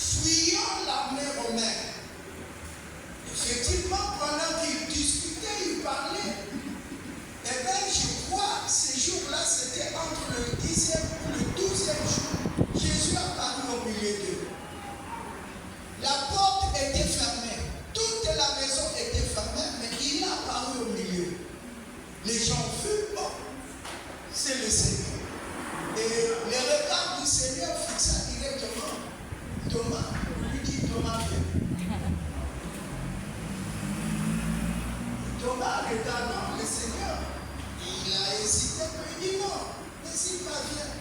fuyant l'armée romaine. Effectivement, pendant qu'il discutait, il parlait. Eh bien, je crois, ces jours-là, c'était entre le 10e ou le 12e jour. Jésus a paru au milieu d'eux. La porte était fermée. Toute la maison était fermée, mais il a apparu au milieu. Les gens furent, bon, c'est le Seigneur. Et le regard du Seigneur fixa directement Thomas. Lui dit, Thomas, viens. Thomas, regardant le Seigneur, il a hésité, mais il dit non, n'hésite pas, viens.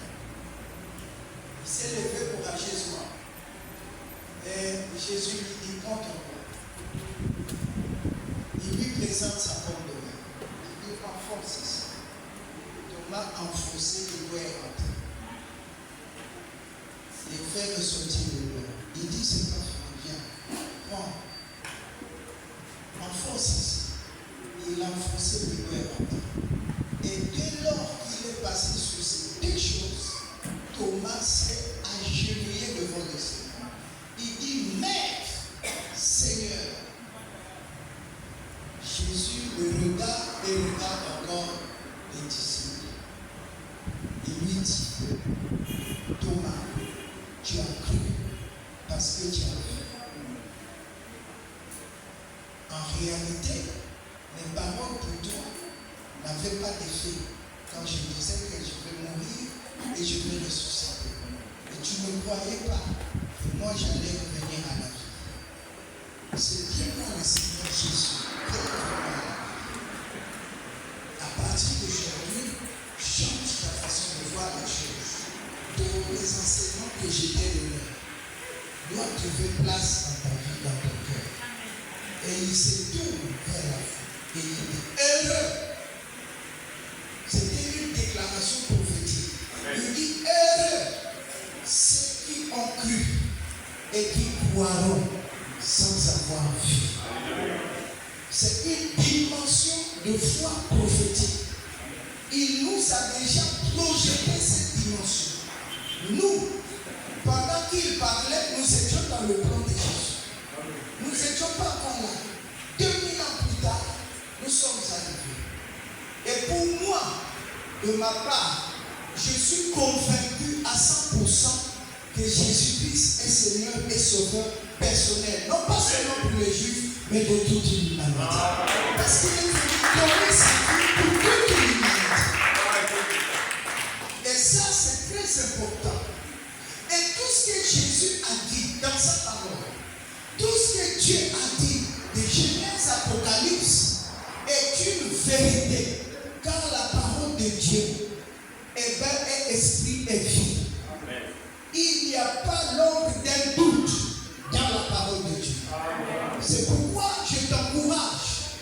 Il s'est levé pour agir soi. Et Jésus lui dit, prends ton corps. Il lui présente sa pomme de main. Il dit, enfonce ici. Thomas enfoncé, il doit rentrer. Il fait ressortir le doigt. Il dit, c'est pas fini, viens, prends. Enfonce ici. Il a enfoncé, il doit rentrer. Et dès lors qu'il est passé sur ces deux choses, Thomas s'est agenouillé devant le Seigneur. Il dit, Maître, Seigneur. Jésus le regarde et regarde encore les disciples. Il lui dit, Thomas, tu as cru parce que tu as vu. En réalité, mes paroles pour toi n'avaient pas d'effet quand je disais que je vais mourir et je vais ressusciter. Et tu ne croyais pas que moi j'allais revenir à la vie. C'est bien moi le Seigneur Jésus. À partir d'aujourd'hui, change ta façon de voir les choses. Tous les enseignements que je t'ai donnés doivent trouver place dans ta vie, dans ton cœur. Et il se tourne vers la foi. Et il dit, heureux. C'était une déclaration prophétique. Il dit, heureux ceux qui ont cru et qui croiront sans avoir vu. C'est une dimension de foi prophétique. Il nous a déjà projeté cette dimension. Nous, pendant qu'il parlait, nous étions dans le plan de Jésus. Nous n'étions pas encore là. 2000 ans plus tard, nous sommes arrivés. Et pour moi, de ma part, je suis convaincu à 100% que Jésus-Christ est Seigneur et Sauveur personnel. Non pas seulement pour les Juifs, mais de toute l'humanité. Parce qu'il est venu donner sa vie pour toute l'humanité. Et ça, c'est très important. Et tout ce que Jésus a dit dans sa parole, tout ce que Dieu a dit de Genèse à Apocalypse est une vérité. Car la parole de Dieu est esprit et vie. Il n'y a pas l'ombre d'un doute dans la parole de Dieu. C'est pourquoi je t'encourage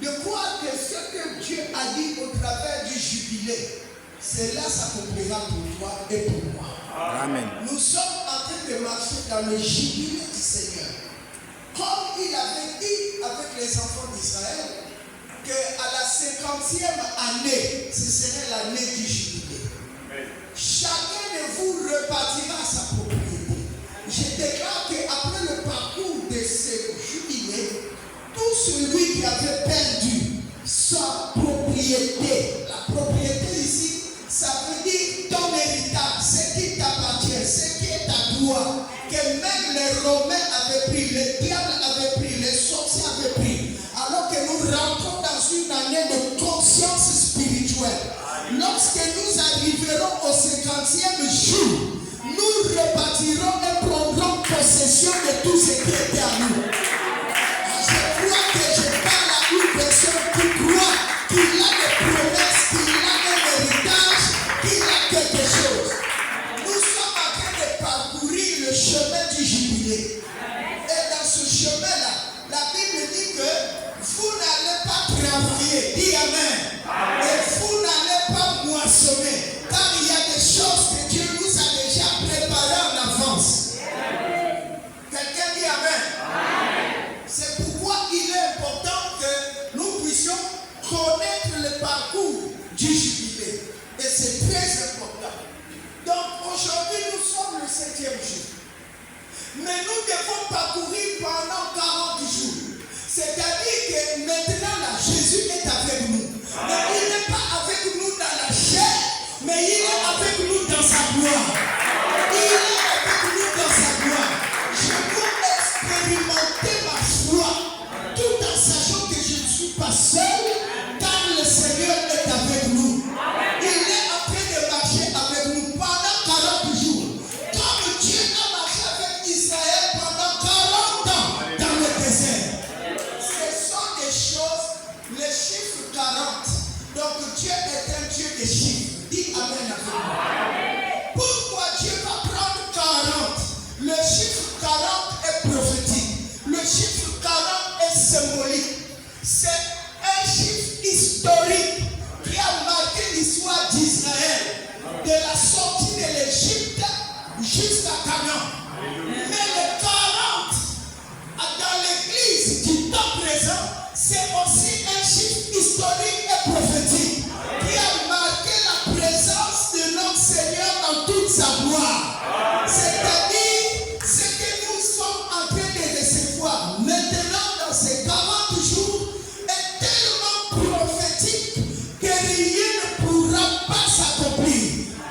de croire que ce que Dieu a dit au travers du jubilé, cela s'accomplira pour toi et pour moi. Amen. Nous sommes en train de marcher dans le jubilé du Seigneur. Comme il avait dit avec les enfants d'Israël, qu'à la 50e année, ce serait l'année du jubilé. Chacun de vous repartira à sa propriété. Je déclare qu'après le parcours de ce jubilé, tout celui qui avait perdu sa propriété, la propriété ici, ça veut dire ton héritage, ce qui t'appartient, ce qui est à toi, que même les Romains avaient pris, les diables avaient pris, les sorciers avaient pris, alors que nous rentrons dans une année de conscience spirituelle. Lorsque nous arriverons au 50e jour, nous repartirons et prendrons possession de tout ce qui était à nous. Je crois que je parle à une personne qui croit qu'il a des promesses, qu'il a un héritage, qu'il a quelque chose. Nous sommes en train de parcourir le chemin du jubilé. Et dans ce chemin-là, la Bible dit que vous n'allez pas travailler. Dis Amen. Et vous n'allez pas moissonner. Car il y a des choses que Dieu nous a déjà préparées en avance. Quelqu'un dit Amen. C'est pourquoi il est important que nous puissions connaître le parcours du jubilé. Et c'est très important. Donc aujourd'hui, nous sommes le 7e jour. Mais nous devons parcourir pendant 40 jours. C'est-à-dire que maintenant, là, Jésus est avec nous. Mais il n'est pas avec nous dans la chair, mais il est avec nous dans sa gloire. Il est avec nous dans sa gloire. Je veux expérimenter ma foi, tout en sachant que je ne suis pas seul, car le Seigneur est avec nous. Il est en train de marcher avec nous pendant 40 jours. Comme Dieu a marché avec Israël pendant 40 ans dans le désert. Ce sont des choses, les chiffres 40. Donc Dieu est un Dieu de chiffres. Dis Amen avec moi. Pourquoi Dieu va prendre 40? Le chiffre 40 est prophétique. Le chiffre 40 est symbolique. C'est un chiffre historique qui a marqué l'histoire d'Israël, de la sortie de l'Égypte jusqu'à Canaan. Mais le 40, dans l'église du temps présent, c'est aussi un chiffre historique et prophétique qui a marqué la présence de notre Seigneur dans toute sa gloire. C'est-à-dire, ce que nous sommes en train de recevoir maintenant dans ces 40 jours est tellement prophétique que rien ne pourra pas s'accomplir.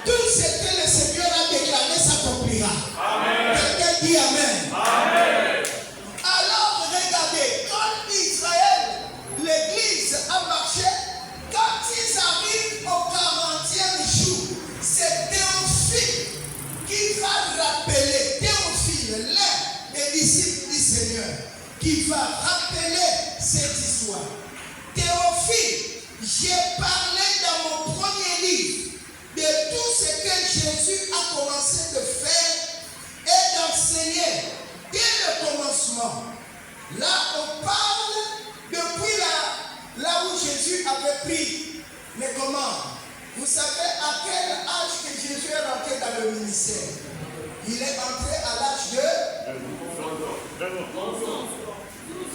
Tout ce que le Seigneur a déclaré s'accomplira. Quelqu'un dit Amen. Alors regardez, quand Israël, l'église a marché, quand ils arrivent au 40e jour, c'est Théophile qui va rappeler, Théophile, l'un des disciples du Seigneur, qui va rappeler cette histoire. Théophile, j'ai parlé dans mon premier livre de tout ce que Jésus a commencé de faire et d'enseigner dès le commencement. Là, on parle depuis là où Jésus avait pris les commandes. Vous savez à quel âge que Jésus est rentré dans le ministère? Il est entré à l'âge de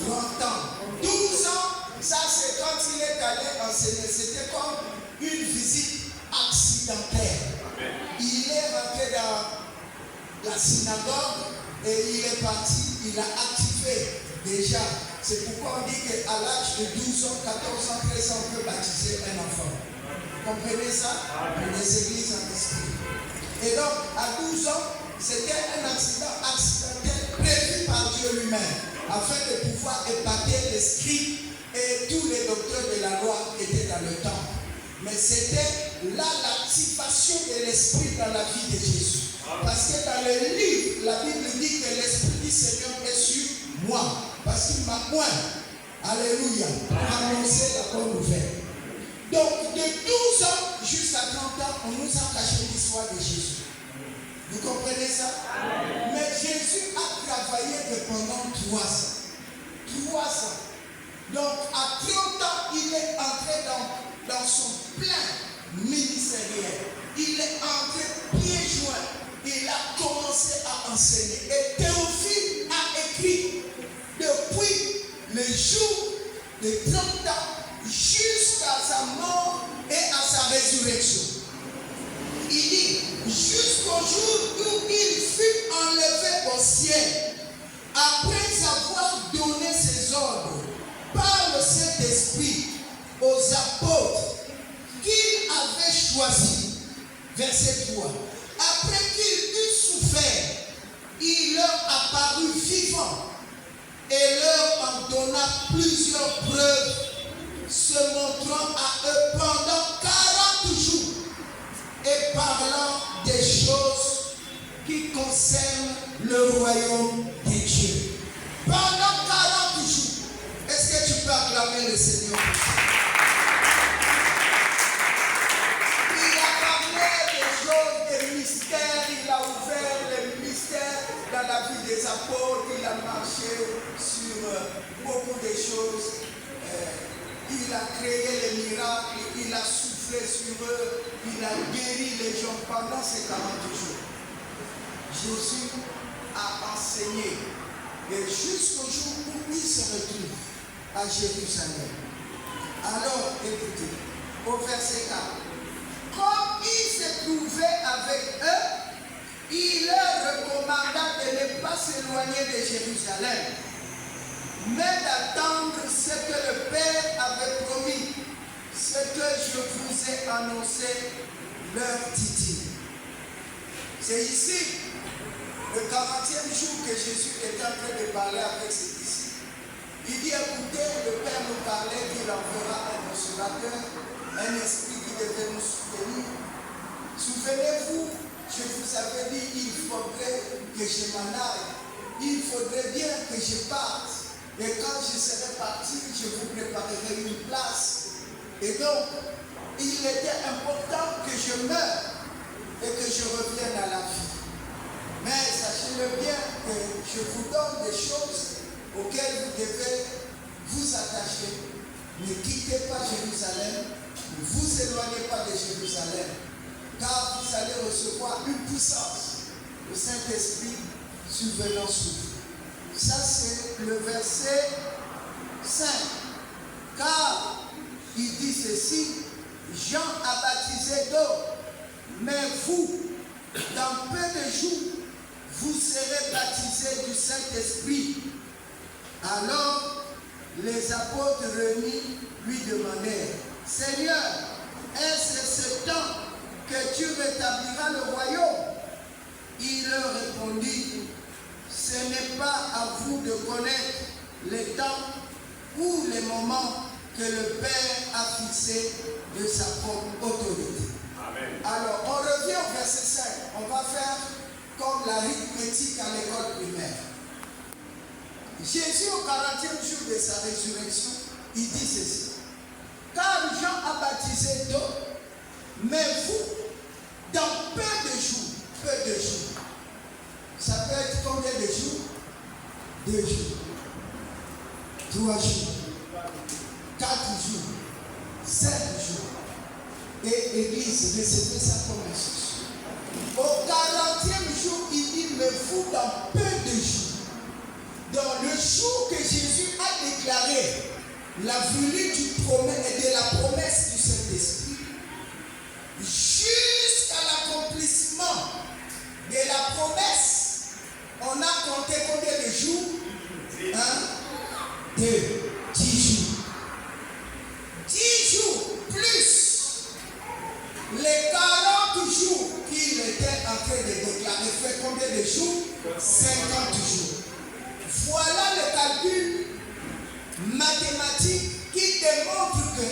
30 ans. 12 ans, ça c'est quand il est allé enseigner. C'était comme une visite accidentelle. Il est rentré dans la synagogue et il est parti, il a activé déjà. C'est pourquoi on dit qu'à l'âge de 12 ans, 14 ans, 13 ans, on peut baptiser un enfant. Comprenez ça? Les églises en esprit. Et donc, à 12 ans, c'était un accident accidentel prévu par Dieu lui-même, afin de pouvoir épater les scribes et tous les docteurs de la loi qui étaient dans le temple. Mais c'était là l'activation de l'esprit dans la vie de Jésus. Parce que dans le livre, la Bible dit que l'esprit du Seigneur est sur moi. Parce qu'il m'a oint, alléluia, pour annoncer la bonne nouvelle. Donc, de 12 ans jusqu'à 30 ans, on nous a caché l'histoire de Jésus. Vous comprenez ça? Mais Jésus a travaillé pendant 3 ans. 3 ans. Donc, à 30 ans, il est entré dans son plein ministériel. Il est entré pieds joints. Il a commencé à enseigner. Et Théophile a écrit depuis le jour de 30 ans jusqu'à sa mort et à sa résurrection. Il dit, jusqu'au jour où il fut enlevé au ciel, après avoir donné ses ordres par le Saint-Esprit aux apôtres qu'il avait choisis. Verset 3. Après qu'il eut souffert, il leur apparut vivant et leur en donna plusieurs preuves, se montrant à eux pendant 40 jours et parlant des choses qui concernent le royaume de Dieu. Pendant 40 jours, est-ce que tu peux acclamer le Seigneur? Il a parlé des choses, des mystères, il a ouvert les mystères dans la vie des apôtres, il a marché sur beaucoup de choses. Il a créé les miracles, il a soufflé sur eux, il a guéri les gens pendant ces 40 jours. Jésus a enseigné et jusqu'au jour où il se retrouve à Jérusalem. Alors, écoutez, au verset 4, comme il se trouvait avec eux, il leur recommanda de ne pas s'éloigner éloigner de Jérusalem, mais d'attendre ce que le Père avait promis, ce que je vous ai annoncé, leur dit-il. C'est ici, le 40e jour que Jésus était en train de parler avec ses disciples. Il dit, écoutez, le Père nous parlait qu'il enverra un consolateur, un esprit qui devait nous soutenir. Souvenez-vous, je vous avais dit, il faudrait que je m'en aille. Il faudrait bien que je parte. Et quand je serai parti, je vous préparerai une place. Et donc, il était important que je meure et que je revienne à la vie. Mais sachez-le bien que je vous donne des choses auxquelles vous devez vous attacher. Ne quittez pas Jérusalem, ne vous éloignez pas de Jérusalem, car vous allez recevoir une puissance, le Saint-Esprit survenant sur vous. Ça c'est le verset 5. Car il dit ceci, Jean a baptisé d'eau, mais vous, dans peu de jours, vous serez baptisés du Saint-Esprit. Alors, les apôtres réunis lui demandèrent, Seigneur, est-ce ce temps que tu rétabliras le royaume? Il leur répondit, ce n'est pas à vous de connaître les temps ou les moments que le Père a fixé de sa propre autorité. Amen. Alors, on revient au verset 5. On va faire comme l'arithmétique à l'école primaire. Jésus, au 40e jour de sa résurrection, il dit ceci. Car Jean a baptisé d'eau, mais vous, dans peu de jours, ça peut être combien de jours? 2 jours, 3 jours, 4 jours, 7 jours. Et l'Église recevait ça comme instruction. Au 40e jour, il dit, mais vous, dans peu de jours, dans le jour que Jésus a déclaré la venue de la promesse du Saint-Esprit, jusqu'à l'accomplissement de la promesse, on a compté combien de jours? 1, 2, 10 jours. 10 jours plus les 40 jours qu'il était en train de déclarer, fait combien de jours? 50 jours. Voilà le calcul mathématique qui démontre que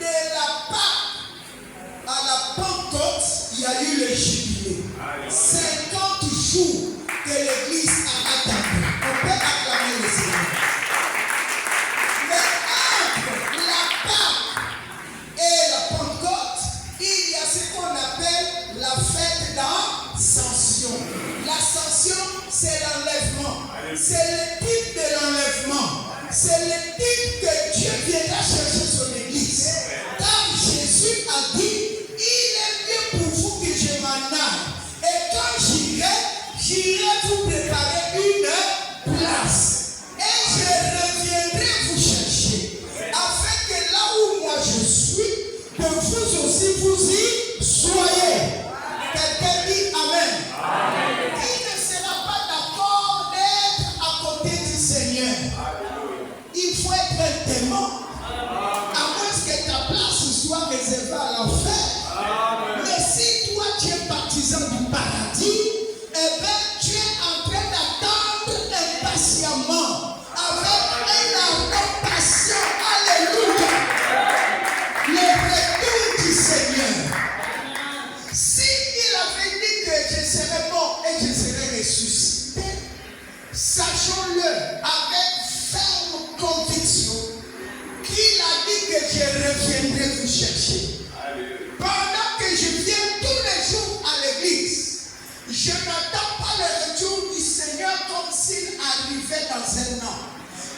de la Pâque à la Pentecôte, il y a eu le jubilé. 50 jours que l'Église a attendu. On peut acclamer le Seigneur. Mais entre la Pâque et la Pentecôte, il y a ce qu'on appelle la fête d'Ascension. L'Ascension, c'est l'enlèvement. C'est le type de l'enlèvement. C'est le type que Dieu viendra chercher son Église. Car Jésus a dit, il est mieux pour vous que je m'en aille. Et quand j'irai vous préparer une place. Et je reviendrai vous chercher. Afin que là où moi je suis, que vous aussi vous y soyez. Quelqu'un dit Amen. Amen. Qui ne sera pas d'accord d'être à côté du Seigneur? Il faut être un témoin. À moins que ta place soit réservée à l'enfer. Mais si toi tu es partisan du paradis, eh bien tu es en train d'attendre impatiemment, avec un ardent patient. Alléluia. Le retour du Seigneur. Si il avait dit que je serais mort et je serais ressuscité, sachons-le avec ferme conviction qu'il a dit que je reviendrai vous chercher. Pendant que je viens tous les jours à l'église, je n'attends pas le retour du Seigneur comme s'il arrivait dans un an,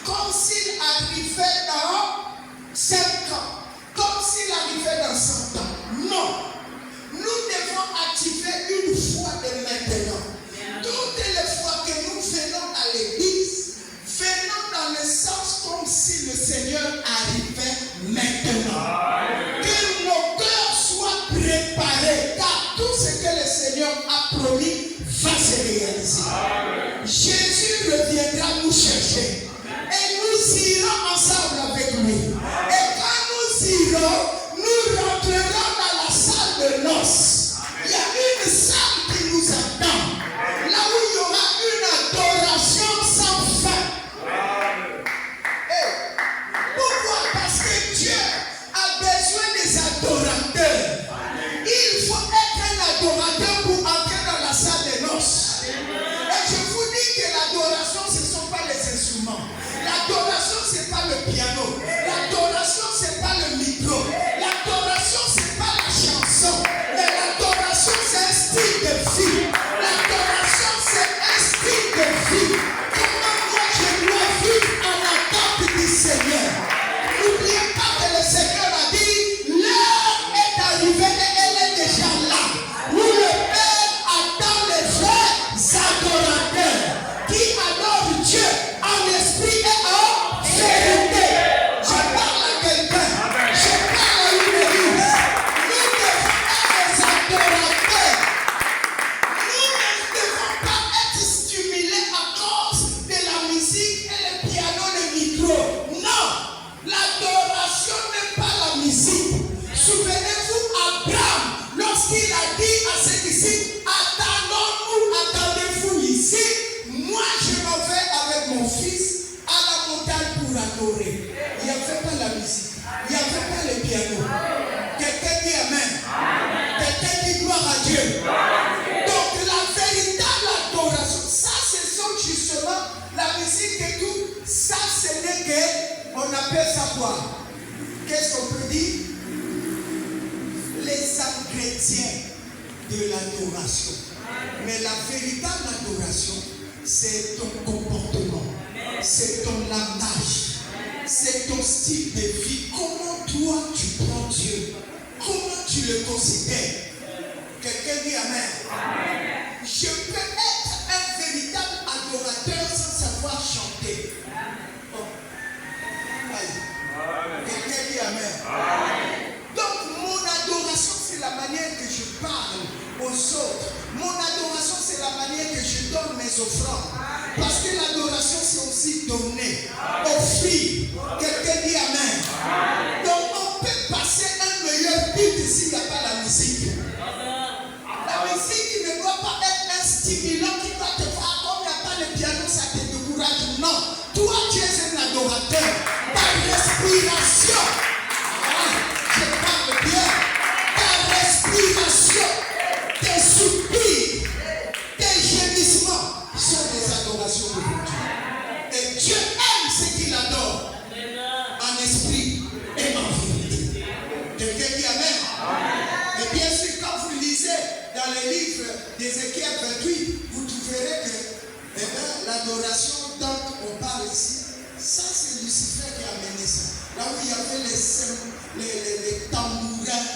comme s'il arrivait dans 5 ans, comme s'il arrivait dans 100 ans. Non. Nous devons activer une foi de maintenant. Toutes les fois que nous venons à l'église, venons dans le sens comme si le Seigneur arrivait maintenant. Que nos cœurs soient préparés, car tout ce que le Seigneur a promis va se réaliser. Jésus le piano. L'adoration, ce n'est pas le micro. L'adoration, ce n'est pas la chanson. Mais l'adoration, c'est un style de vie. L'adoration, c'est un style de vie. Comment moi je dois vivre en attente du Seigneur. N'oubliez pas que le Seigneur a dit, l'heure est arrivée et elle est déjà là. Où le Père attend les vrais adorateurs qui adorent Dieu en esprit et en vérité. Je parle à quelqu'un. Je parle à une église. Nous devons être des adorateurs. Nous ne devons pas être stimulés à cause de la musique et le piano, le micro. Non, l'adoration n'est pas la musique. Souvenez-vous, Abraham, lorsqu'il a dit à ses disciples, attendez-vous ici, moi je m'en vais avec mon fils à la montagne pour adorer. Il n'y avait pas la musique, il n'y avait pas le piano. Quelqu'un dit Amen. Quelqu'un dit gloire à Dieu. Donc la véritable adoration, ça ce sont justement la musique et tout, ça ce n'est que, on appelle ça quoi? Qu'est-ce qu'on peut dire? Les ingrédients de l'adoration. Mais la véritable adoration, c'est ton comportement, c'est ton langage, c'est ton style de vie. Comment toi tu prends Dieu? Comment tu le considères? Quelqu'un dit Amen. Je peux être un véritable adorateur sans savoir chanter. Oh. Quelqu'un dit Amen. Donc mon adoration, c'est la manière que je parle aux autres. Mon adoration, c'est la manière que je donne mes offrandes. Parce que l'adoration, c'est aussi donner, offrir. Quelqu'un dit Amen. Donc on peut passer un meilleur culte s'il n'y a pas la musique. La musique ne doit pas être un stimulant qui va te faire comme il n'y a pas le piano, ça te décourage. Non, toi tu es un adorateur. Ta respiration, je parle bien, ta respiration, tes soupirs, tes gémissements sont des adorations de Dieu. Et Dieu aime ce qu'il adore en esprit et en vérité. Quelqu'un dit Amen. Et bien sûr, quand vous lisez dans les livres d'Ézéchiel 28, vous trouverez que l'adoration dont on parle ici, ça c'est Lucifer qui a amené ça. Là où il y avait les tambourins,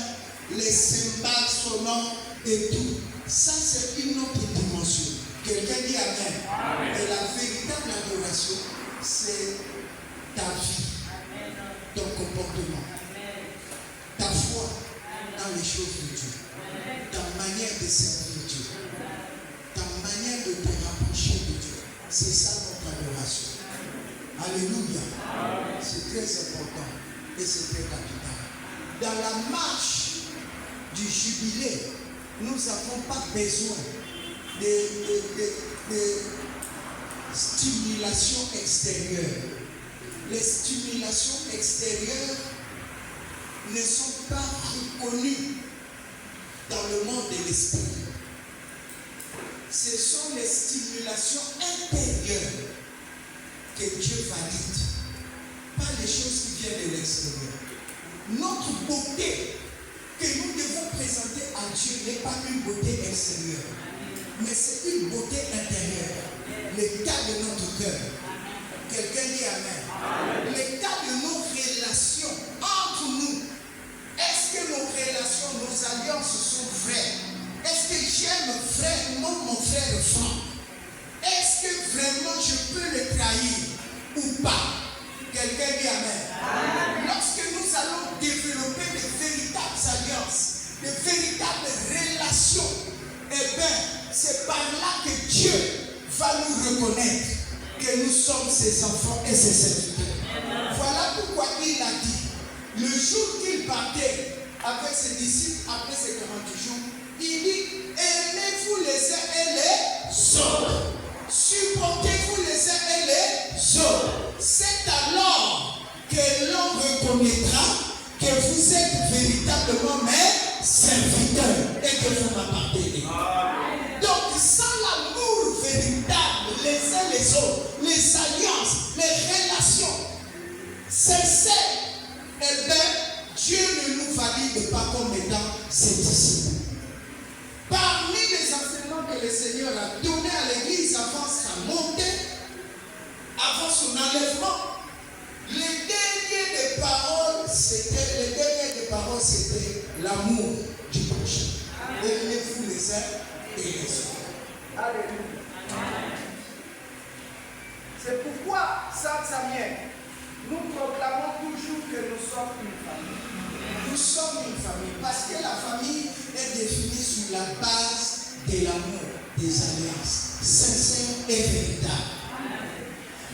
les cymbales sonnants et tout. Ça c'est une autre dimension. Quelqu'un dit Amen. Et la véritable adoration, c'est ta vie, ton comportement, ta foi dans les choses de Dieu, ta manière de servir Dieu, ta manière de te rapprocher de Dieu. C'est ça notre adoration. Alléluia. C'est très important et c'est très capital. Dans la marche du jubilé, nous n'avons pas besoin de stimulation extérieure. Les stimulations extérieures ne sont pas reconnues dans le monde de l'esprit. Ce sont les stimulations intérieures que Dieu valide, pas les choses qui viennent de l'extérieur. Notre beauté que nous devons présenter à Dieu n'est pas une beauté extérieure, mais c'est une beauté intérieure. L'état de notre cœur. Quelqu'un dit Amen. L'état de nos relations entre nous. Est-ce que nos relations, nos alliances sont vraies? Est-ce que j'aime vraiment mon frère Franck? Est-ce que vraiment je peux le trahir ou pas? Quelqu'un dit Amen. Lorsque nous allons développer de véritables alliances, de véritables relations, eh bien, c'est par là que Dieu va nous reconnaître que nous sommes ses enfants et ses serviteurs. Voilà pourquoi il a dit, le jour qu'il partait avec ses disciples après ces 40 jours, il dit, aimez-vous les uns et les autres. Supportez-vous les uns et les autres. C'est alors que l'on reconnaîtra que vous êtes véritablement mes serviteurs et que vous m'appartenez. Donc, sans l'amour véritable les uns les autres, les alliances, les relations, sincères, eh bien, Dieu ne nous valide pas comme étant ses disciples. Parmi les enseignements que le Seigneur a donnés à l'Église avant sa montée, avant son enlèvement, les dernières des paroles, c'était l'amour du prochain. Aimez-vous les uns et les autres. Alléluia. C'est pourquoi, Saint Samuel, nous proclamons toujours que nous sommes une famille. Nous sommes une famille parce que la famille est définie sur la base de l'amour, des alliances sincères et véritables.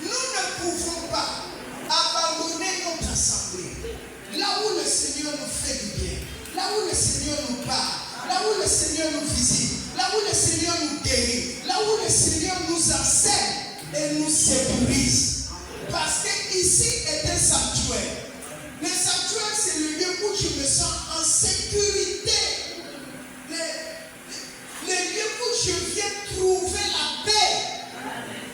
Nous ne pouvons pas abandonner notre assemblée là où le Seigneur nous fait du bien, là où le Seigneur nous parle, là où le Seigneur nous visite, là où le Seigneur nous guérit, là où le Seigneur nous enseigne et nous sécurise. Parce que ici est un sanctuaire. Le sanctuaire, c'est le lieu où je me sens en sécurité. Le lieu où je viens trouver la paix.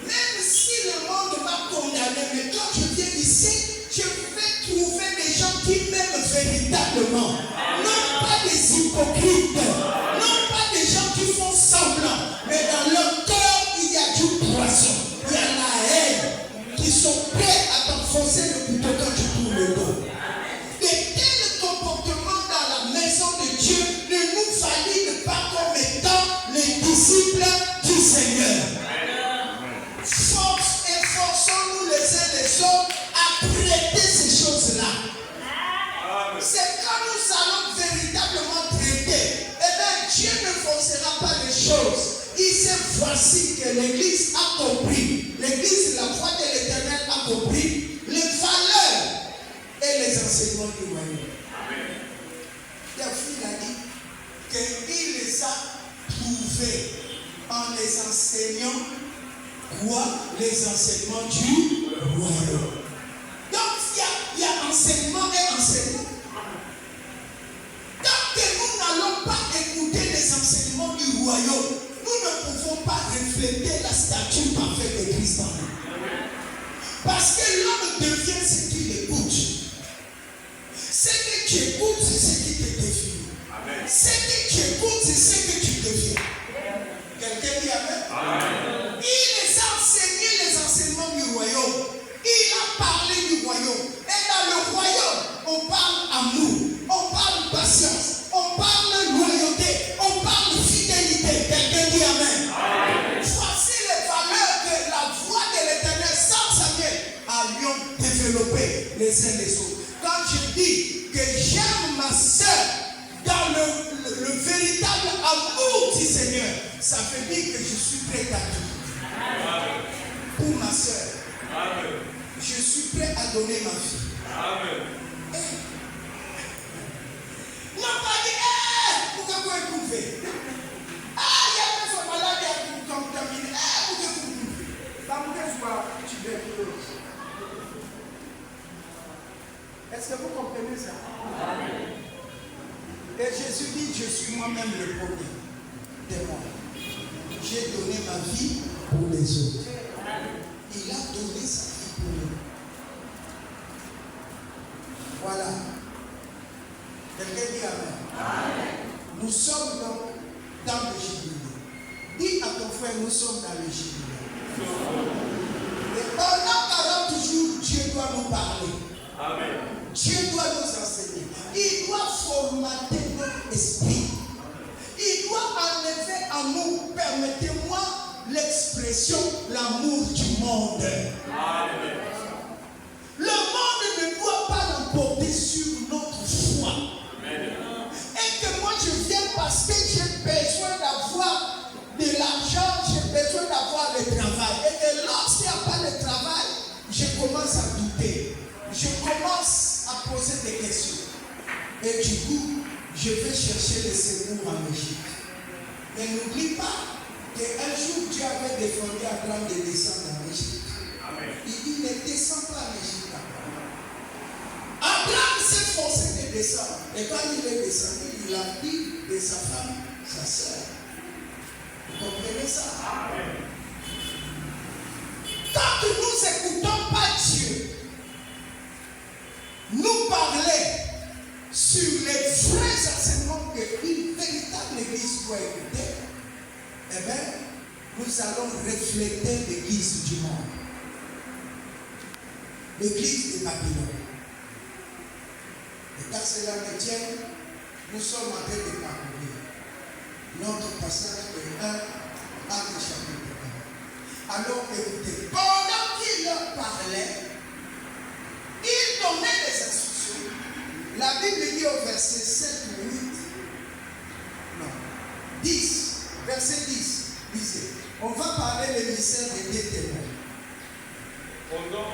Même si le monde m'a condamné, mais quand je viens ici, je vais trouver des gens qui m'aiment véritablement. Non pas des hypocrites, non pas des gens qui font semblant, mais dans leur cœur, il y a du poison, il y a la haine, qui sont prêts à t'enfoncer le couteau quand tu tournes le dos. De tels comportements dans la maison de Dieu ne nous valident pas comme étant les disciples du Seigneur. Efforçons-nous les uns les autres à traiter ces choses-là. C'est quand nous allons véritablement traiter, eh bien Dieu ne forcera pas les choses. Il sait voici que l'Église a compris, l'Église, la foi de l'Éternel a compris les valeurs et les enseignements du royaume. David a dit qu'il les a trouvés en les enseignant quoi? Les enseignements du royaume. Donc il y a enseignement et enseignement. Tant que nous n'allons pas écouter les enseignements du royaume, nous ne pouvons pas refléter la stature parfaite de Christ en nous. Parce que l'homme devient ce qu'il écoute. Ce que tu écoutes, c'est ce qui te définit. Ce que tu écoutes, c'est ce que tu deviens. Quelqu'un dit amen? Amen. Il les a enseignés les enseignements du royaume. Il a parlé du royaume. Et dans le royaume, on parle amour, on parle patience, on parle loyauté, on parle fidélité. Quelqu'un dit amen. Amen. Voici les valeurs que la voix de l'Éternel, Saint Samuel, allions développer les uns les autres. Quand je dis que j'aime ma soeur dans le véritable amour du Seigneur, ça veut dire que je suis prêt à tout. Pour ma soeur, je suis prêt à donner ma vie. Amen. Non pas dire, pourquoi vous pouvez? Il y a des gens malades qui sont contaminés. Est-ce que vous comprenez ça? Amen. Et Jésus dit, je suis moi-même le premier témoin. J'ai donné ma vie pour les autres. Il a donné sa vie pour nous. Voilà. Quelqu'un dit amen. Amen. Nous sommes donc dans le jubilé. Dis à ton frère, nous sommes dans le jubilé. Et pendant 40 jours, Dieu doit nous parler. Amen. Dieu doit nous enseigner. Il doit formater notre esprit. Il doit enlever en nous, permettez-moi l'expression, l'amour du monde. Amen. Le monde ne doit pas l'emporter sur notre foi. Amen. Et que moi je viens parce que j'ai besoin d'avoir de l'argent, j'ai besoin d'avoir le travail. Et que lorsqu'il n'y a pas de travail, je commence à douter. Je commence à poser des questions. Et du coup, je vais chercher le secours en Égypte. Mais n'oublie pas qu'un jour Dieu avait défendu Abraham de descendre en Égypte. Il dit ne descend pas en Égypte. Abraham s'est forcé de descendre. Et quand il est descendu, il a pris de sa femme, sa sœur. Vous comprenez ça? Quand nous n'écoutons pas Dieu, sur les vrais enseignements qu'une véritable église doit écouter, eh bien, nous allons refléter l'église du monde. L'église de Babylone. Et car cela me tient, nous sommes en train de parcourir notre passage de 1 Acte chapitre 1. Alors écoutez, pendant qu'il leur parlait, il donnait des instructions. La Bible dit au verset 7 ou 8, non, 10, verset 10, lisez. On va parler des mystères des deux témoins. Pendant,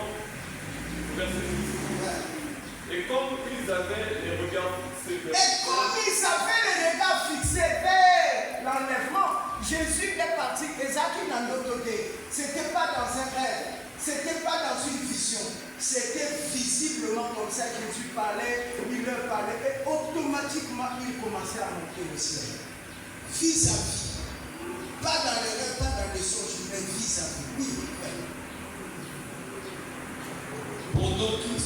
verset 10. Et comme ils avaient les regards fixés vers l'enlèvement, Jésus est parti. Esaïe n'a d'autre côté. Ce n'était pas dans un rêve, ce n'était pas dans une vision. C'était visiblement comme ça. Jésus parlait, il leur parlait, et automatiquement il commençait à monter au ciel. Vis-à-vis. Pas dans les rêves, pas dans les songes, mais vis-à-vis. Oui. Pendant qu'ils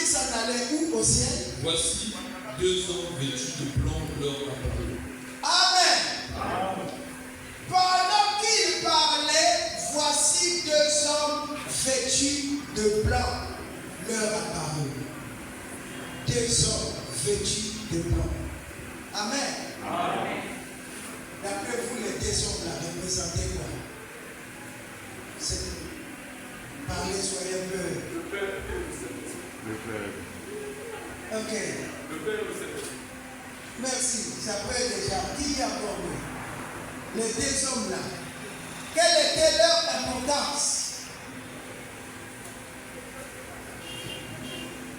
s'en allaient où au ciel? Voici 2 hommes vêtus de blanc leur apparurent. Amen. Pendant qu'il parlait, voici 2 hommes vêtus de blanc leur apparurent. 2 hommes vêtus de blanc. Amen. D'après vous, les 2 hommes là représentaient quoi? Parlez, soyez un peu. Le Père et le Saint-Esprit. Ok. Le Père et le Saint-Esprit. Merci. Ça peut déjà. Qui y a encore les 2 hommes là? Quelle était leur importance?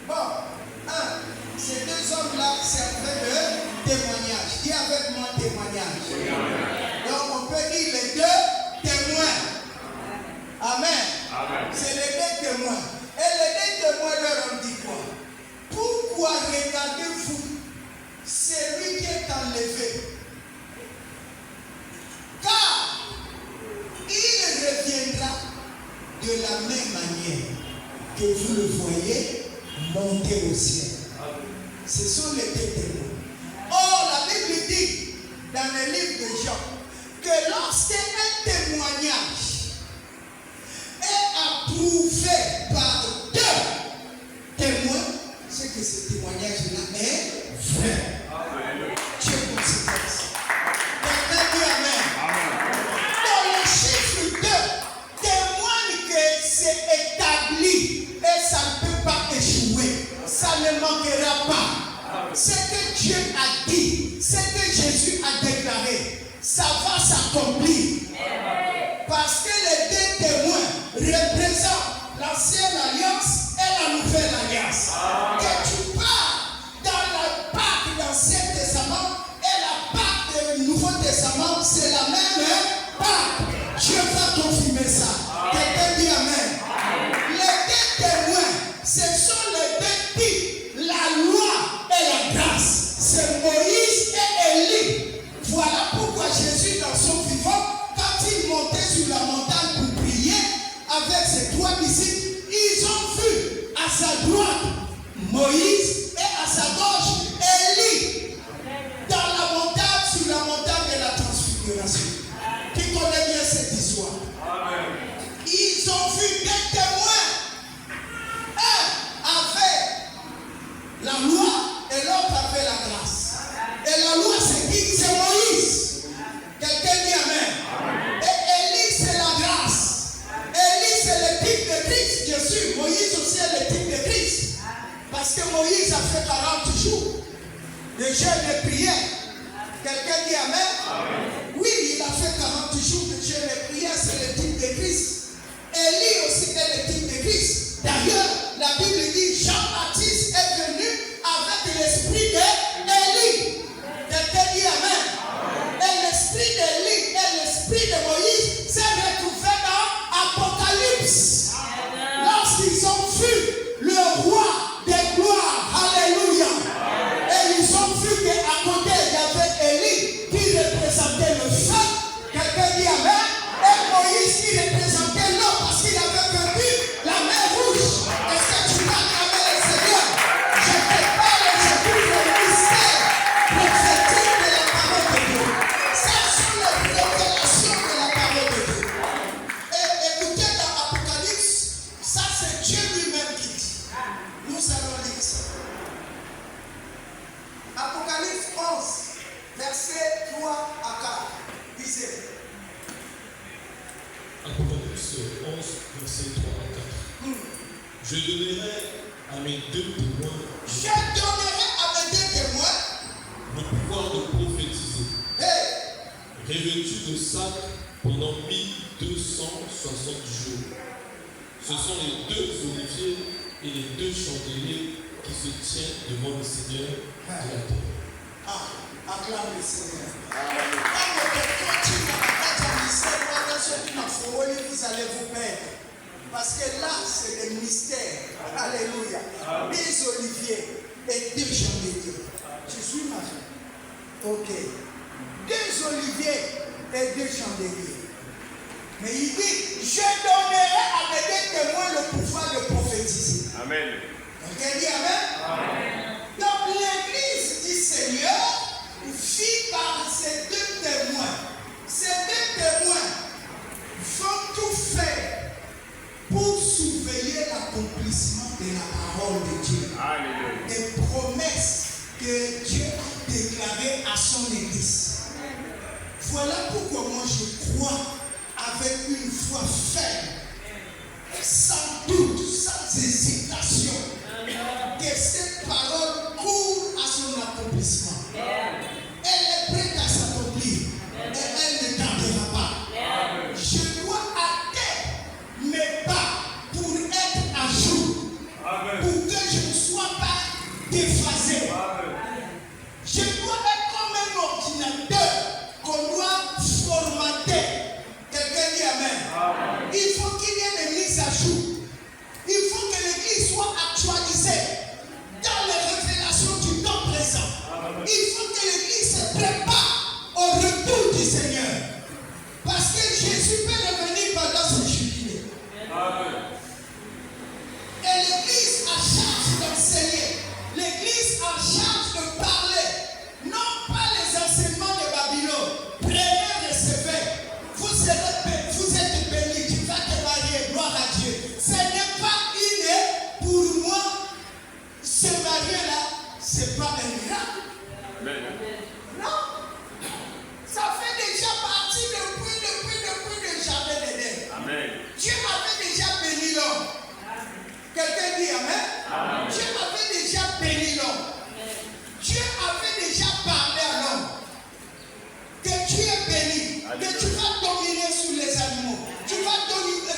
Bon, ces 2 hommes là servaient de témoignage. Dis avec moi témoignage. Donc on peut dire les 2 témoins. Amen. C'est les 2 témoins. Et les 2 témoins leur ont dit quoi? Pourquoi regardez-vous celui qui est enlevé? Car il reviendra de la même manière que vous le voyez monter au ciel. Ce sont les 2 témoins. Or, la Bible dit dans le livre de Jean que lorsqu'un témoignage est approuvé par 2 témoins, c'est que ce témoignage-là est vrai. Dieu considère ça. Quelqu'un dit Amen. Dans le chiffre 2, témoigne que c'est établi et ça ne peut pas échouer. Ça ne manquera pas. Ce que Dieu a dit, ce que Jésus a déclaré, ça va s'accomplir. Parce que les 2 témoins représentent l'ancienne alliance et la nouvelle alliance. Que tu pars dans la part de l'Ancien Testament et la part du Nouveau Testament, c'est la même part. Dieu va confirmer ça. Quelqu'un dit Amen. Les 2 témoins, ce sont les 2 types, la loi et la grâce. C'est Moïse et Élie. Voilà pourquoi Jésus, dans son vivant, quand il montait sur la montagne pour prier avec ses 3 disciples, ils ont vu à sa droite Moïse et à sa gauche Élie dans la montagne, sur la montagne de la transfiguration. Qui connaît bien cette histoire? Amen. Ils ont vu 2 témoins. Un avait la loi et l'autre avait la grâce. Et la loi, c'est qui? C'est Moïse. Quelqu'un dit Amen. Et Élie, c'est la grâce. Élie, c'est le type de Christ, bien sûr. Moïse aussi est le type de Christ. Parce que Moïse a fait 40 jours de jeûne et prière. Quelqu'un dit Amen. Oui, il a fait 40 jours de jeûne et prière, c'est le type de Christ. Élie aussi est le type de Christ. D'ailleurs, la Bible dit Jean-Baptiste est venu avec l'esprit d'Élie. Quelqu'un dit Amen. Et l'esprit d'Élie et l'esprit de Moïse s'est retrouvé dans Apocalypse. Lorsqu'ils ont vu le roi des gloires, alléluia. Et ils ont vu qu'à côté il y avait Élie qui représentait le feu. Quelqu'un dit Amen. Et Moïse qui représentait l'eau parce qu'il avait Apocalypse 11, versets 3 à 4. Je donnerai à mes deux témoins Je donnerai à mes deux témoins le pouvoir de prophétiser, revêtus de sac pendant 1260 jours. Ce sont les deux oliviers et les deux chandeliers qui se tiennent devant le Seigneur de la terre. Acclame le Seigneur. Vous allez vous perdre. Parce que là, c'est le mystère. Alléluia. Des oliviers et deux chandeliers. Tu suis ma fille? Ok. Deux oliviers et deux chandeliers. Mais il dit, je donnerai à mes deux témoins le pouvoir de prophétiser. Amen. Quelqu'un dit Amen? Amen. Donc l'église du Seigneur vit par ces deux témoins. Ces deux témoins vont tout faire pour surveiller l'accomplissement de la parole de Dieu. Alléluia. Des promesses que Dieu a déclarées à son église. Voilà pourquoi moi je crois avec une foi ferme, sans doute, sans hésitation, que cette parole court à son accomplissement. Elle est prête à s'accomplir et elle ne tardera pas. Je dois hâter mes pas pour être à jour, pour que je ne sois pas déphasé. Je dois être comme un ordinateur qu'on doit formater. Quelqu'un dit Amen. Il faut qu'il y ait des mises à jour. Il faut que l'église soit actualisée dans les révélations du temps présent. Il faut que l'église se prépare au retour du Seigneur. Parce que Jésus peut revenir pendant ce jubilé. Et l'église a charge d'enseigner. L'église a charge de parler. Non pas les enseignements de Babylone. Prenez, recevez. Vous êtes bénis. Tu vas te marier. Gloire à Dieu. Ce n'est pas inné pour moi. Se marier là, ce n'est pas un miracle. Non. Ça fait déjà partie depuis le jardin d'Éden. Amen. Dieu avait déjà béni l'homme. Quelqu'un dit Amen. Dieu avait déjà béni l'homme. Dieu avait déjà parlé à l'homme. Que tu es béni. Que tu vas dominer sur les animaux. Tu vas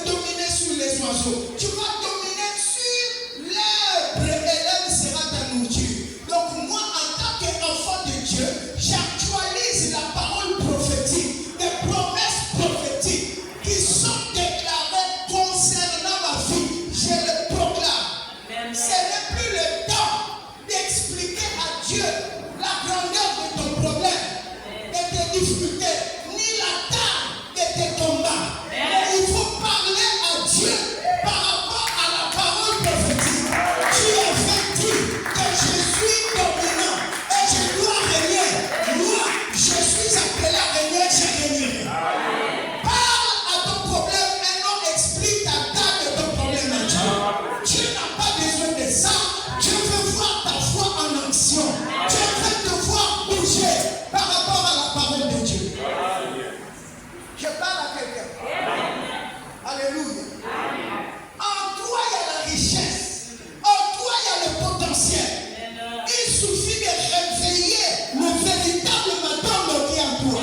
dominer sur les oiseaux. Tu vas dominer sur l'herbe et l'herbe sera ta nourriture. Donc moi, en tant qu'enfant de Dieu, j'actualise la parole prophétique, des promesses prophétiques qui sont déclarées concernant ma vie. Je le proclame. Ce n'est plus le temps d'expliquer à Dieu la grandeur de ton problème, de tes difficultés, ni la taille de tes combats. Mais il faut parler à Dieu par rapport à la parole prophétique. Dieu avait dit que je suis dominant et je dois régner. Moi, je suis appelé à régner, je régnerai. Parle à ton problème et non explique ta taille de ton problème à Dieu. Dieu n'a pas besoin de ça. Dieu veut voir ta foi en action. Dieu veut te voir bouger par rapport à la parole de Dieu. Je parle à quelqu'un. Alléluia. En toi, il y a la richesse. En toi, il y a le potentiel. Il suffit de réveiller le véritable madame qui est en toi.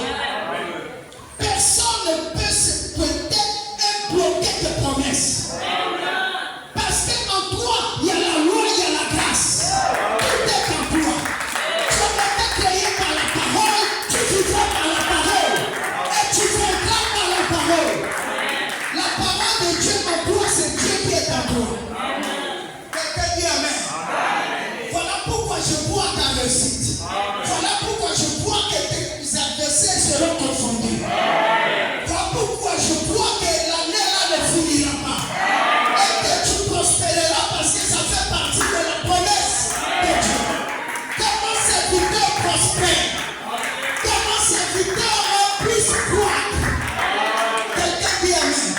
Personne ne peut se pointer et bloquer tes promesses. Parce qu'en toi, il y a la loi, il y a la grâce. Tout est en toi. Tu as été créé par la parole, tu vivras par la parole. Et tu vivras par la parole. La parole de Dieu en toi, c'est Dieu qui est en toi. Quelqu'un dit Amen. Voilà pourquoi je vois ta réussite. Voilà pourquoi je vois que tes adversaires seront confondus. Voilà pourquoi je vois que l'année là ne finira pas. Et que tu prospéreras parce que ça fait partie de la promesse de Dieu. Comment serviteur prospère? Comment serviteur puisse croître? Quelqu'un dit Amen.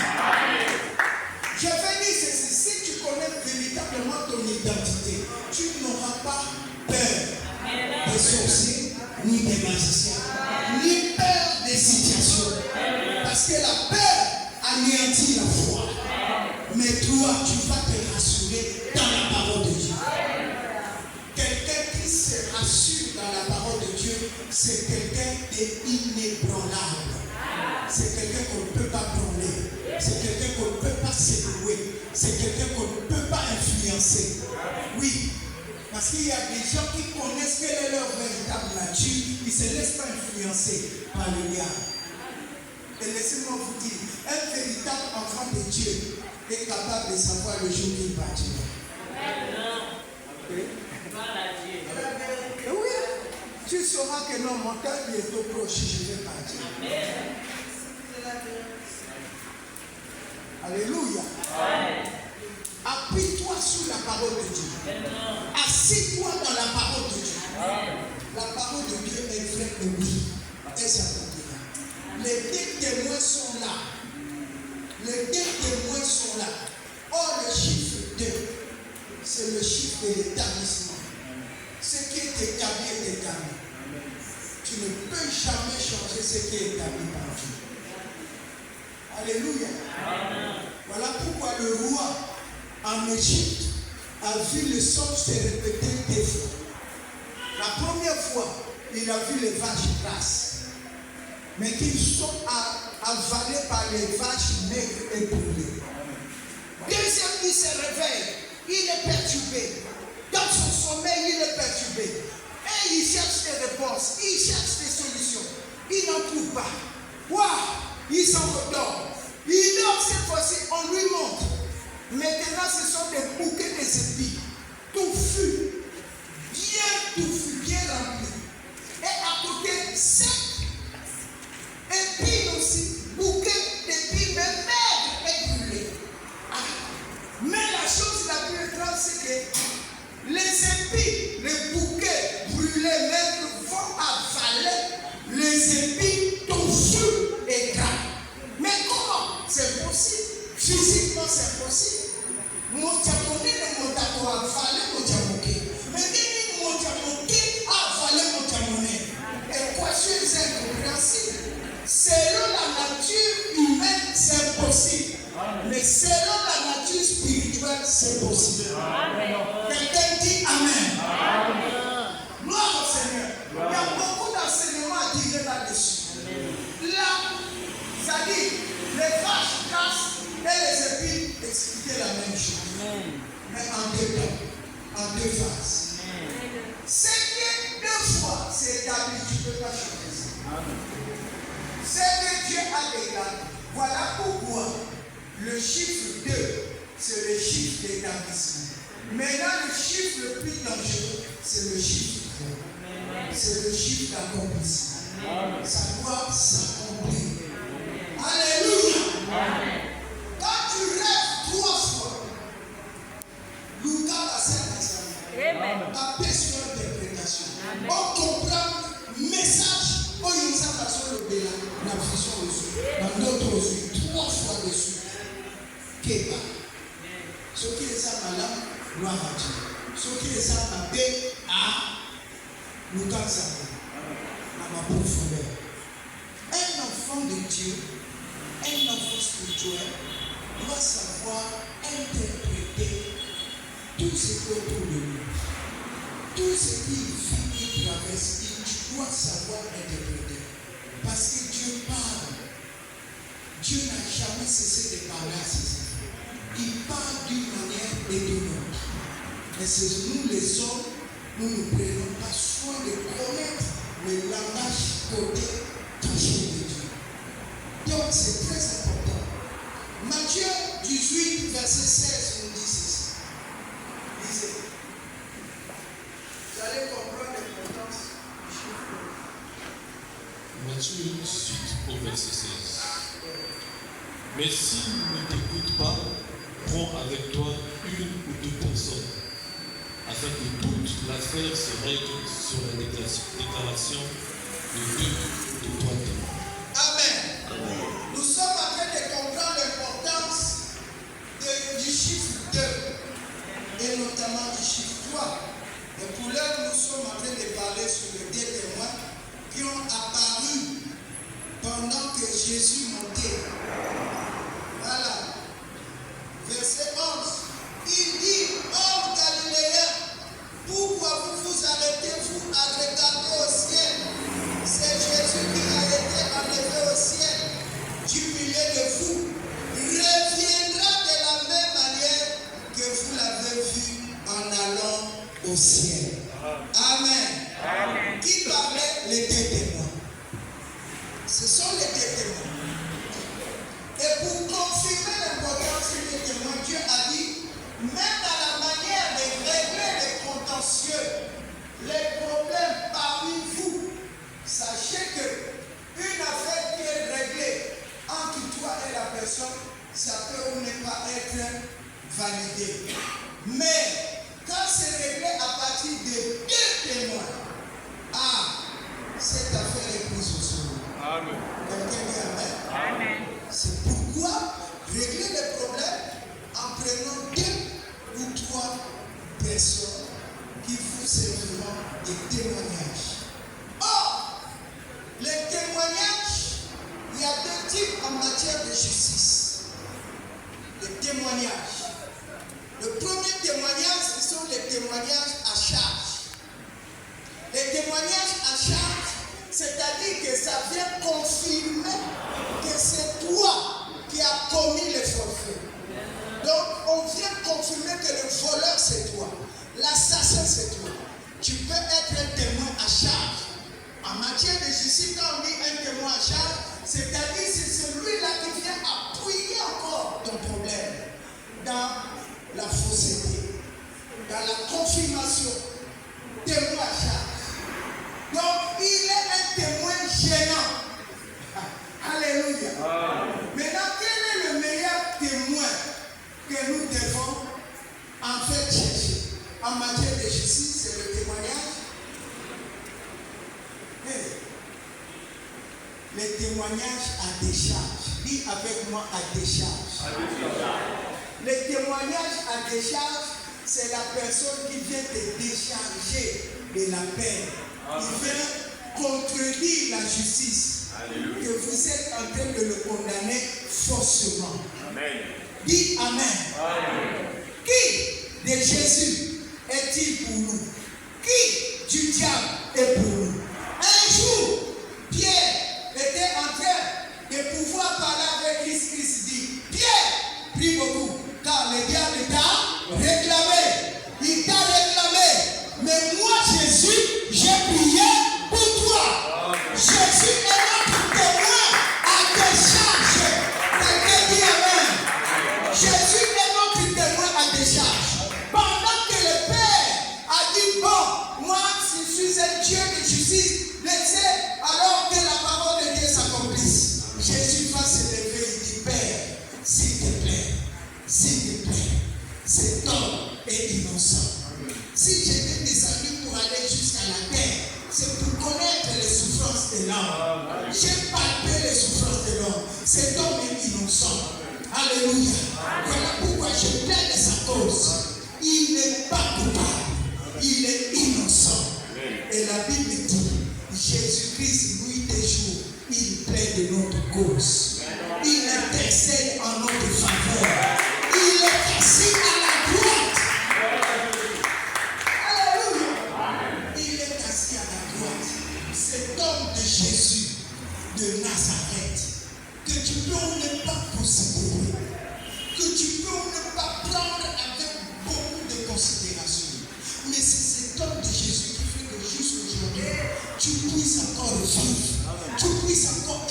Je vais dire ceci, si tu connais véritablement ton identité, tu n'auras pas peur des sorciers, ni des magiciens, ni peur des situations. Parce que la peur anéantit toi, tu vas te rassurer dans la parole de Dieu. Quelqu'un qui se rassure dans la parole de Dieu, c'est quelqu'un d'inébranlable. C'est quelqu'un qu'on ne peut pas branler. C'est quelqu'un qu'on ne peut pas secouer. C'est quelqu'un qu'on ne peut pas influencer. Oui, parce qu'il y a des gens qui connaissent quelle est leur véritable nature. Ils ne se laissent pas influencer par le diable. Et laissez-moi vous dire, un véritable enfant de Dieu est capable de savoir le jour qu'il partira. Oui, tu sauras que non, mon temps est bientôt proche, je vais partir. Alléluia. Appuie-toi sur la parole de Dieu. Assis-toi dans la parole de Dieu. La parole de Dieu est vraie et oui. Et ça continue. Les deux témoins sont là. Les deux témoins sont là. Or, le chiffre 2, c'est le chiffre de l'établissement. Ce qui est établi est établi. Tu ne peux jamais changer ce qui est établi par Dieu. Alléluia. Voilà pourquoi le roi en Égypte a vu le son se répéter deux fois. La première fois, il a vu les vaches grasses, mais qu'ils sont avalés par les vaches maigres et brûlées. Deuxième, il se réveille, il est perturbé. Dans son sommeil, il est perturbé. Et il cherche des réponses, il cherche des solutions. Il n'en trouve pas. Waouh! Il s'en redort. Il dort cette fois-ci, on lui montre. Maintenant, ce sont des bouquets de épis, touffus, bien remplis. Et à côté, 7 épines aussi, bouquets d'épines, mais maigres et brûlés. Mais la chose la plus étrange, c'est que les épines, les bouquets brûlés, maigres, vont avaler les épines touffus et gras. Mais comment? C'est possible. Physiquement, c'est possible. Motiamoke ne motako avale motiamoke. Mais dès motiamoke avale motiamone. Équation est incompréhensible. Selon la nature humaine, c'est possible. Mais selon la nature spirituelle, c'est possible. Quelqu'un dit Amen. Gloire au Seigneur. Il y a beaucoup d'enseignements à dire là-dessus. Là, ça dit, les vaches grasses et les épines expliquaient la même chose. Mais en deux temps, en deux phases. C'est bien deux fois, c'est établi, tu ne peux pas changer ça. C'est que Dieu a déclaré. Voilà pourquoi le chiffre 2, c'est le chiffre d'établissement. Maintenant, le chiffre le plus dangereux, c'est le chiffre 3. C'est le chiffre d'accomplissement. Ça doit s'accomplir. Alléluia. Quand tu rêves 3 fois, Lucas a 7 appelle sur l'interprétation. On comprend le message. On y a la vision dessus. Dans d'autres yeux, 3 fois dessus. Kéba. Ce qui est ça, madame, gloire à Dieu. Ce qui est ça, ma paix, à Lucas Zambé. À ma profondeur. Un enfant de Dieu, un enfant spirituel, doit savoir interpréter tout ce qui est autour de lui. Tout ce qu'il vit, qu'il traverse, il doit savoir interpréter. Parce que Dieu parle. Dieu n'a jamais cessé de parler à ses enfants. Il parle d'une manière et d'une autre. Mais c'est nous les hommes, nous ne prenons pas soin de connaître le langage codé caché de Dieu. Donc c'est très important. Matthieu 18, verset 16 nous dit ceci. Lisez. Vous allez comprendre l'importance du chiffre. Matthieu 18 au verset 16. Mais s'il ne t'écoute pas, prends avec toi 1 ou 2 personnes, afin que toute l'affaire se règle sur la déclaration de 2 ou 3 témoins. Amen. Nous sommes en train de comprendre l'importance du chiffre 2 et notamment du chiffre 3. Et pour l'heure, nous sommes en train de parler sur les 2 témoins qui ont apparu pendant que Jésus montait. Voilà. Verset 11. même dans la manière de régler les contentieux, les problèmes parmi vous, sachez que une affaire qui est réglée entre toi et la personne, ça peut ou ne pas être validé. Mais quand c'est réglé à partir de 2 témoins, cette affaire est prise au second. Amen. Quelqu'un dit Amen. Amen. C'est pourquoi régler les problèmes en prenant 2 ou 3 personnes qui font simplement des témoignages. Or, les témoignages, il y a 2 types en matière de justice. Les témoignages. Le premier témoignage, ce sont les témoignages à charge. Les témoignages à charge, c'est-à-dire que ça vient confirmer que c'est toi qui as commis les forfaits. Donc, on vient confirmer que le voleur c'est toi, l'assassin c'est toi. Tu peux être un témoin à charge. En matière de justice, quand on dit un témoin à charge, c'est-à-dire c'est celui-là qui vient appuyer encore ton problème dans la fausseté, dans la confirmation. Témoin à charge. Donc, il est un témoin gênant. Alléluia. Maintenant, quel est le meilleur témoin que nous devons en fait chercher? En matière de justice, c'est le témoignage. Les témoignages à décharge. Dis avec moi à décharge. Les témoignages à décharge, c'est la personne qui vient te décharger de la peine. Il vient contredire la justice. Que vous êtes en train de le condamner faussement. Amen. Dis Amen. Amen. Qui de Jésus est-il pour nous? Qui du diable est pour nous? Un jour, Pierre était en train de pouvoir parler avec Christ. Christ dit, Pierre, prie beaucoup, car le diable t'a réclamé. Il t'a réclamé. Mais moi, Jésus, j'ai prié pour toi. Jésus est notre témoin à décharge. Quelqu'un dit Amen. Jésus est notre témoin à décharge. Pendant que le Père a dit, bon, moi, je suis un Dieu de justice, laissez alors que la parole de Dieu s'accomplisse. Jésus va se lever et dit, Père, s'il te plaît, cet homme est innocent. Si j'étais descendu pour aller jusqu'à la terre, c'est pour connaître les souffrances de l'homme. J'ai palpé les souffrances de l'homme. Cet homme est innocent. Alléluia. Voilà pourquoi je plaide sa cause. Il n'est pas coupable. Il est innocent. Et la Bible dit, Jésus-Christ, nuit et jour, il plaide notre cause. Il intercède en notre faveur. Il est assis à la droite. Alléluia. Il est assis à la droite. Cet homme de Jésus de Nazareth, que tu peux ne pas posséder, que tu peux ne pas prendre avec beaucoup de considération. Mais c'est cet homme de Jésus qui fait que jusqu'aujourd'hui, tu puisses encore vivre, tu puisses encore